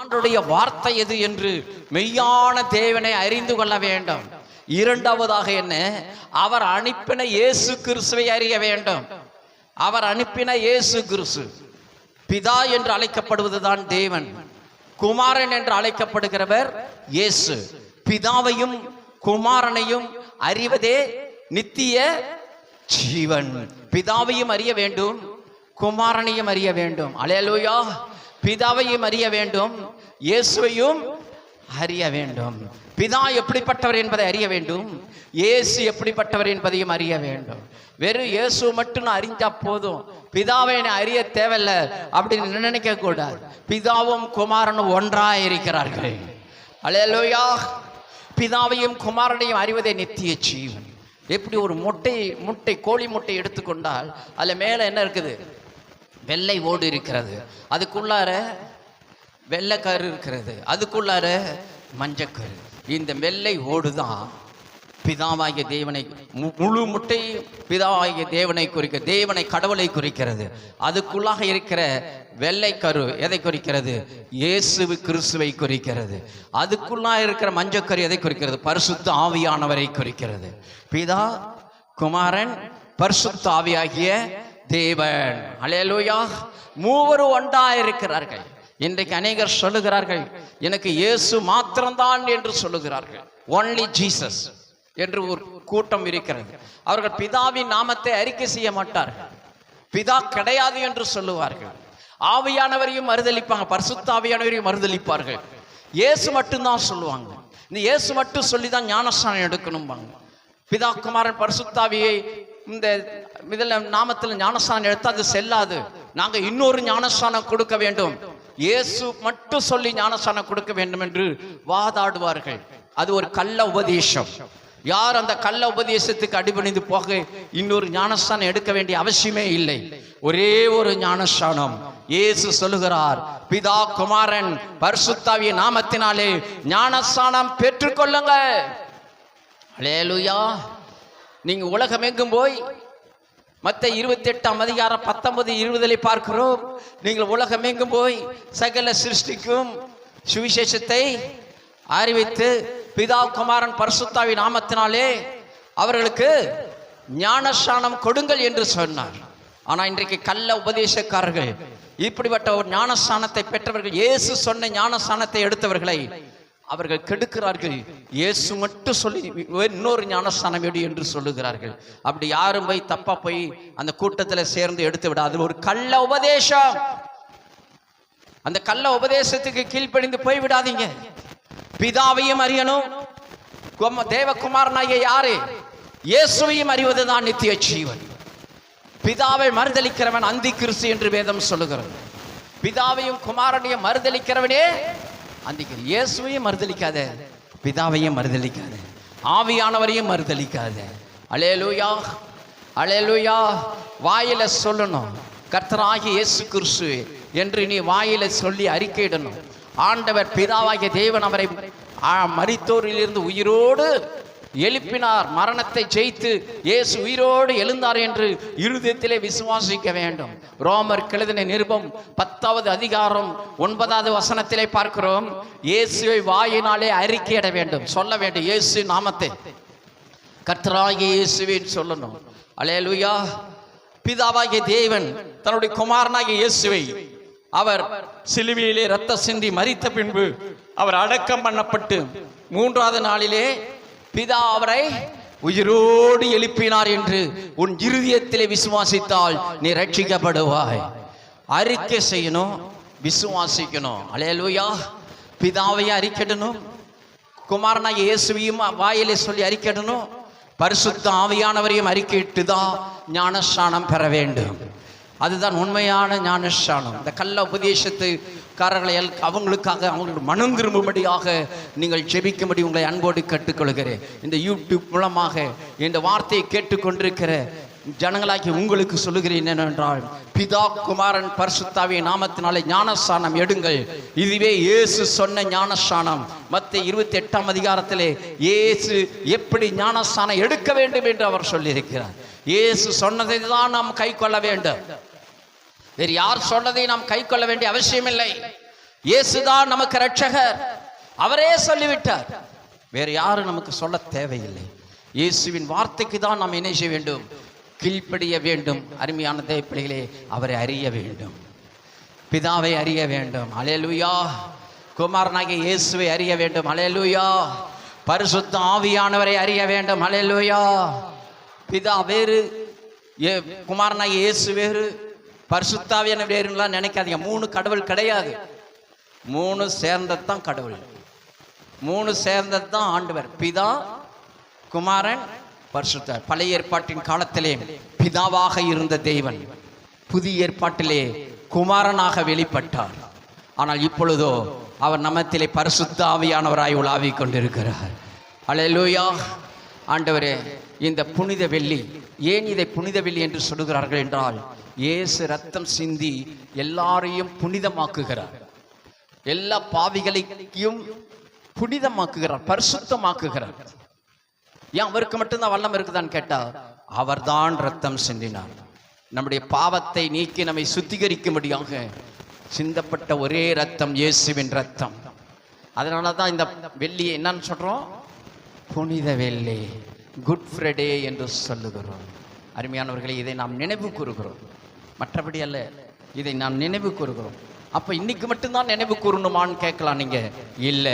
ஆண்டவருடைய வார்த்தை எது என்று மெய்யான தேவனை அறிந்து கொள்ள வேண்டும். இரண்டாவதாக என்ன? அவர் அனுப்பின இயேசு கிறிஸ்துவை அறிய வேண்டும். அவர் அனுப்பின இயேசு கிறிஸ்து பிதா என்று அழைக்கப்படுவதுதான் தேவன், குமாரன் என்று அழைக்கப்படுகிறவர் இயேசு. பிதாவையும் குமாரனையும் அறிவதே நித்திய ஜீவன். பிதாவையும் அறிய வேண்டும், குமாரனையும் அறிய வேண்டும். அல்லேலூயா. பிதாவையும் அறிய வேண்டும், இயேசுவையும் அறிய வேண்டும். பிதா எப்படிப்பட்டவர் என்பதை அறிய வேண்டும், இயேசு எப்படிப்பட்டவர் என்பதையும் அறிய வேண்டும். வெறும் இயேசு மட்டும் நான் அறிஞ்சா போதும், பிதாவை அறிய தேவையில்லை அப்படின்னு நினைக்க கூடாது. பிதாவும் குமாரனும் ஒன்றாக இருக்கிறார்கள். அல்லேலூயா. பிதாவையும் குமாரனையும் அறிவதே நித்திய ஜீவன். எப்படி ஒரு முட்டை கோழி முட்டை எடுத்துக்கொண்டால் அதில் மேலே என்ன இருக்குது? வெள்ளை ஓடு இருக்கிறது, அதுக்குள்ளார வெள்ளைக்கரு இருக்கிறது, அதுக்குள்ளார மஞ்சக்கரு. இந்த வெள்ளை ஓடு தான் பிதாவாகிய தேவனை, முழு முட்டை பிதாவாகிய தேவனை குறிக்க, தேவனை கடவுளை குறிக்கிறது. அதுக்குள்ளாக இருக்கிற வெள்ளை கரு எதை குறிக்கிறது? இயேசு கிறிஸ்துவை குறிக்கிறது. அதுக்குள்ளாக இருக்கிற மஞ்சக்கரு எதை குறிக்கிறது? பரிசுத்த ஆவியானவரை குறிக்கிறது. பிதா, குமாரன், பரிசுத்த ஆவியாகிய தேவன். அல்லேலூயா. மூவரும் ஒன்றா இருக்கிறார்கள். இன்றைக்கு அநேகர் சொல்லுகிறார்கள், எனக்கு இயேசு மாத்திரம்தான் என்று சொல்லுகிறார்கள். ஒன்லி ஜீசஸ் என்று ஒரு கூட்டம் இருக்கிறது. அவர்கள் பிதாவின் நாமத்தை அறிக்கை செய்ய மாட்டார்கள், பிதா கிடையாது என்று சொல்லுவார்கள். ஆவியானவரையும் மறுதலிப்பாங்க, பரிசுத்த ஆவியானவரையும் மறுதலிப்பார்கள். இயேசு மட்டும்தான் சொல்லுவாங்க. இந்த இயேசு மட்டும் சொல்லி தான் ஞானஸ்நானம் எடுக்கணும்பாங்க. பிதா, குமாரன், பரிசுத்தாவியை இந்த இதில் நாமத்தில் ஞானஸ்நானம் எடுத்து அது செல்லாது, நாங்கள் இன்னொரு ஞானஸ்நானம் கொடுக்க வேண்டும், இயேசு மட்டும் சொல்லி ஞானஸ்நானம் கொடுக்க வேண்டும் என்று வாதாடுவார்கள். அது ஒரு கள்ள உபதேசம். யார் அந்த கள்ள உபதேசத்துக்கு அடிபணிந்து போக இன்னொரு ஞானஸ்நானம் எடுக்க வேண்டிய அவசியமே இல்லை. ஒரே ஒரு ஞானஸ்நானம். இயேசு சொல்லுகிறார், பிதா, குமாரன், பரிசுத்தாவிய நாமத்தினாலே ஞானஸ்நானம் பெற்றுக்கொள்ளுங்க. அல்லேலூயா. நீங்க உலகம் எங்கும் போய் மத்த 28ஆம் அதிகாரம் 19, 20 பார்க்கிறோம். நீங்கள் உலகம் எங்கும் போய் சகல சிருஷ்டிக்கும் சுவிசேஷத்தை அறிவித்து பிதா, குமாரன், பரிசுத்தாவி நாமத்தினாலே அவர்களுக்கு ஞானஸ்நானம் கொடுங்கள் என்று சொன்னார். ஆனா இன்றைக்கு கள்ள உபதேசக்காரர்கள், இப்படிப்பட்ட ஒரு ஞானஸ்நானத்தை பெற்றவர்கள், இயேசு சொன்ன ஞானஸ்நானத்தை எடுத்தவர்களை அவர்கள் கெடுக்கிறார்கள். இயேசு மட்டும் சொல்லி இன்னொரு ஞானஸ்நானம் எடு என்று சொல்லுகிறார்கள். அப்படி யாரும் போய் தப்பா போய் அந்த கூட்டத்தில் சேர்ந்து எடுத்து விட, அது ஒரு கள்ள உபதேசம். அந்த கள்ள உபதேசத்துக்கு கீழ்ப்படிந்து போய் விடாதீங்க. பிதாவையும் அறியணும், தேவகுமாரனாகிய யாரு? இயேசுவையும் அறிவதுதான் நித்திய ஜீவன். பிதாவை மறுதலிக்கிறவன் அந்தி கிறிஸ்து என்று வேதம் சொல்லுகிறது. பிதாவையும் குமாரனையும் மறுதலிக்கிறவனே அந்திக்கிற. இயேசுவையும் மறுதலிக்காத, பிதாவையும் மறுதலிக்காத, ஆவியானவரையும் மறுதலிக்காத. அல்லேலூயா, அல்லேலூயா. வாயில சொல்லணும், கர்த்தராகிய இயேசு கிறிஸ்து என்று நீ வாயில சொல்லி அறிக்கையிடணும். ஆண்டவர் பிதாவாகிய தேவன் அவரை மரித்தோரிலிருந்து உயிரோடு எழுப்பினார், மரணத்தை ஜெயித்து இயேசு உயிரோடு எழுந்தார் என்று இருதயத்திலே விசுவாசிக்க வேண்டும். ரோமர் எழுதின நிருபம் 10வது அதிகாரம் 9வது வசனத்திலே பார்க்கிறோம், இயேசுவை வாயினாலே அறிக்கையிட வேண்டும், சொல்ல வேண்டும். இயேசு நாமத்தை, கர்த்தராகிய இயேசுவின் சொல்லணும். அல்லேலூயா. பிதாவாகிய தேவன் தன்னுடைய குமாரனாகிய இயேசுவை அவர் சிலுவையிலே இரத்த சிந்தி மரித்த பின்பு அவர் அடக்கம் பண்ணப்பட்டு 3வது நாளிலே பிதா அவரை உயிரோடு எழுப்பினார் என்று உன் இருதயத்திலே விசுவாசித்தால் நீ ரட்சிக்கப்படுவாய். அறிக்கை செய்யணும், விசுவாசிக்கணும். அல்லேலூயா. பிதாவையும் அறிக்கையிடணும், குமாரனாகிய இயேசுவையும் வாயிலே சொல்லி அறிக்கையிடணும், பரிசுத்த ஆவியானவரையும் அறிக்கையிட்டு தான் ஞானஸ்நானம் பெற வேண்டும். அதுதான் உண்மையான ஞானஸ்நானம். இந்த கள்ள உபதேசத்துக்காரர்களை அவங்களுக்காக, அவங்களுக்கு மனம் திரும்பும்படியாக நீங்கள் ஜெபிக்கும்படி உங்களை அன்போடு கற்றுக்கொள்கிறேன். இந்த யூடியூப் மூலமாக இந்த வார்த்தையை கேட்டுக்கொண்டிருக்கிற ஜனங்களாக்கி உங்களுக்கு சொல்லுகிறேன் என்னவென்றால், பிதா, குமாரன், பரிசுத்தாவிய நாமத்தினாலே ஞானஸ்நானம் எடுங்கள். இதுவே இயேசு சொன்ன ஞானஸ்நானம். மத்த 28ஆம் அதிகாரத்திலே இயேசு எப்படி ஞானஸ்நானம் எடுக்க வேண்டும் என்று அவர் சொல்லியிருக்கிறார். இயேசு சொன்னதை தான் நாம் கை கொள்ள வேண்டும். வேறு யார் சொன்னதை நாம் கை கொள்ள வேண்டிய அவசியம் இல்லை. இயேசுதான் நமக்கு இரட்சகர். அவரே சொல்லிவிட்டார். வேறு யாரும் நமக்கு சொல்ல தேவையில்லை. இயேசுவின் வார்த்தைக்கு தான் நாம் என்ன செய்ய வேண்டும்? கீழ்ப்படிய வேண்டும். அருமையான தேவ பிள்ளைகளே, அவரை அறிய வேண்டும், பிதாவை அறிய வேண்டும். அல்லேலூயா. குமாரனாகிய இயேசுவை அறிய வேண்டும். அல்லேலூயா. பரிசுத்த ஆவியானவரை அறிய வேண்டும். அல்லேலூயா. பிதா வேறு, குமாரனாகிய இயேசு வேறு, பரிசுத்த ஆவியானவர் வேறுலாம் நினைக்காதீங்க. 3 கடவுள் கிடையாது. 3 சேர்ந்தது தான் கடவுள். 3 சேர்ந்தது தான் ஆண்டவர். பிதா, குமாரன், பரிசுத்தர். பழைய ஏற்பாட்டின் காலத்திலே பிதாவாக இருந்த தேவன் புதிய ஏற்பாட்டிலே குமாரனாக வெளிப்பட்டார். ஆனால் இப்பொழுதோ அவர் நம்மத்திலே பரிசுத்த ஆவியானவராய் உலாவிக் கொண்டிருக்கிறார். அல்லேலூயா. ஆண்டவரே, இந்த புனித வெள்ளி, ஏன் இதை புனித வெள்ளி என்று சொல்லுகிறார்கள் என்றால், இயேசு ரத்தம் சிந்தி எல்லாரையும் புனிதமாக்குகிறார். எல்லா பாவிகளையும் புனிதமாக்குகிறார், பரிசுத்தமாக்குகிறார். ஏன் அவருக்கு மட்டும்தான் வல்லம் இருக்குதான்னு கேட்டா, அவர்தான் ரத்தம் சிந்தினார். நம்முடைய பாவத்தை நீக்கி நம்மை சுத்திகரிக்கும்படியாக சிந்தப்பட்ட ஒரே ரத்தம் இயேசுவின் ரத்தம். அதனால தான் இந்த வெள்ளியை என்னன்னு சொல்றோம்? புனித வெள்ளி, குட் ஃப்ரைடே என்று சொல்லுகிறோம். அருமையானவர்களை, இதை நாம் நினைவு கூறுகிறோம், மற்றபடி அல்ல. இதை நாம் நினைவு கூறுகிறோம். அப்ப இன்னைக்கு மட்டும்தான் நினைவு கூறணுமான்னு கேட்கலாம் நீங்க. இல்ல,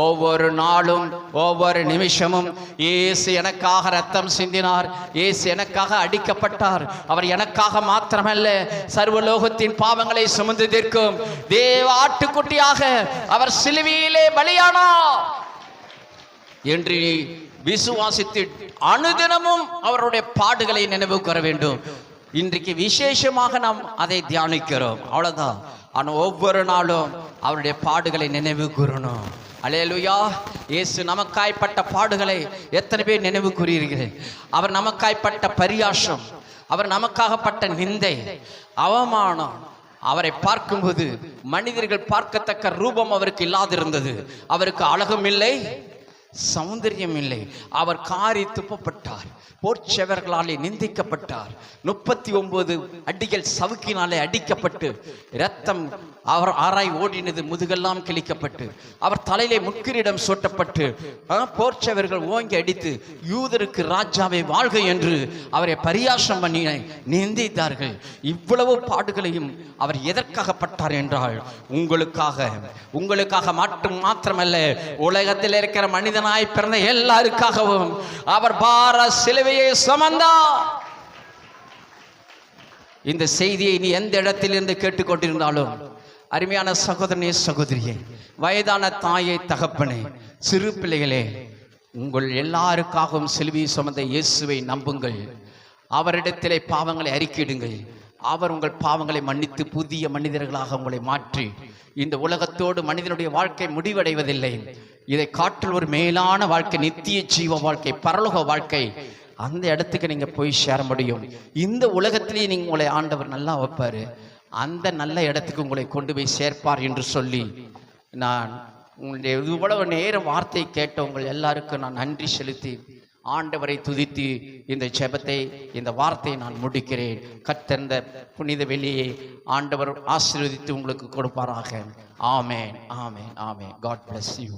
ஒவ்வொரு நாளும் ஒவ்வொரு நிமிஷமும் இயேசு எனக்காக ரத்தம் சிந்தினார், இயேசு எனக்காக அடிக்கப்பட்டார். அவர் எனக்காக மாத்திரமல்ல, சர்வலோகத்தின் பாவங்களை சுமந்து தீர்க்கும் தேவ ஆட்டுக்குட்டியாக அவர் சிலுவையிலே பலியானார் என்று விசுவாசித்து அனுதினமும் அவருடைய பாடுகளை நினைவு கூற வேண்டும். இன்றைக்கு விசேஷமாக நாம் அதை தியானிக்கிறோம், அவ்வளவுதான். ஆனால் ஒவ்வொரு நாளும் அவருடைய பாடுகளை நினைவு கூறணும். அல்லேலூயா. இயேசு நமக்காய்ப்பட்ட பாடுகளை எத்தனை பேர் நினைவு கூறுகிறீர்கள்? அவர் நமக்காய்ப்பட்ட பரியாசம், அவர் நமக்காகப்பட்ட நிந்தை, அவமானம். அவரை பார்க்கும்போது மனிதர்கள் பார்க்கத்தக்க ரூபம் அவருக்கு இல்லாதிருந்தது. அவருக்கு அழகும் இல்லை, சௌந்தரியம் இல்லை. அவர் காரி துப்பப்பட்டார், போர்ச்சவர்களாலே நிந்திக்கப்பட்டார், 39 அடிகள் சவுக்கினாலே அடிக்கப்பட்டு இரத்தம் அவர் ஆராய் ஓடினது, முதுகெல்லாம் கிழிக்கப்பட்டு அவர் தலையிலே முட்கிரீடம் சூட்டப்பட்டு போர்ச்சவர்கள் ஓங்கி அடித்து யூதருக்கு ராஜாவை வாழ்க என்று அவரை பரியாசம் பண்ணி நிந்தித்தார்கள். இவ்வளவு பாடுகளையும் அவர் எதற்காகப்பட்டார் என்றால், உங்களுக்காக மாத்திரமல்ல, உலகத்தில் இருக்கிற மனிதனாய் பிறந்த எல்லாருக்காகவும் அவர் பார சிலுவையை சுமந்தார். இந்த செய்தியை நீ எந்த இடத்திலிருந்து கேட்டுக்கொண்டிருந்தாலும், அருமையான சகோதரனே, சகோதரியே, வயதான தாயை, தகப்பனே, சிறு பிள்ளைகளே, உங்கள் எல்லாருக்காகவும் சிலுவையை சுமந்த இயேசுவை நம்புங்கள். அவரிடத்திலே பாவங்களை அறிக்கையிடுங்கள். அவர் உங்கள் பாவங்களை மன்னித்து புதிய மனிதர்களாக உங்களை மாற்றி, இந்த உலகத்தோடு மனிதனுடைய வாழ்க்கை முடிவடைவதில்லை, இதை காட்டில் ஒரு மேலான வாழ்க்கை, நித்திய ஜீவ வாழ்க்கை, பரலோக வாழ்க்கை, அந்த இடத்துக்கு நீங்க போய் சேர முடியும். இந்த உலகத்திலேயே நீங்க உங்களை ஆண்டவர் நல்லா வைப்பாரு, அந்த நல்ல இடத்துக்கு உங்களை கொண்டு போய் சேர்ப்பார் என்று சொல்லி, நான் உங்களுடைய இவ்வளவு நேரம் வார்த்தை கேட்ட உங்கள் எல்லாருக்கும் நான் நன்றி செலுத்தி ஆண்டவரை துதித்து இந்த ஜெபத்தை, இந்த வார்த்தையை நான் முடிக்கிறேன். கர்த்தர் புனித வெள்ளியை ஆண்டவர் ஆசீர்வதித்து உங்களுக்கு கொடுப்பாராக. ஆமென், ஆமென், ஆமென். God bless you.